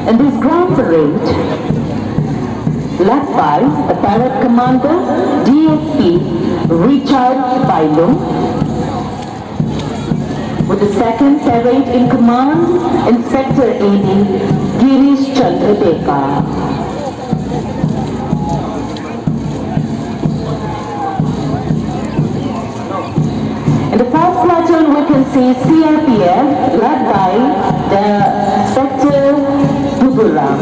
In this ground parade, led by the Parade Commander DSP Richard Bailum, with the 2nd Parade in Command, Inspector AD Girish Chandra Dekar. In the first platoon, we can see CRPF led by the Inspector Duguram.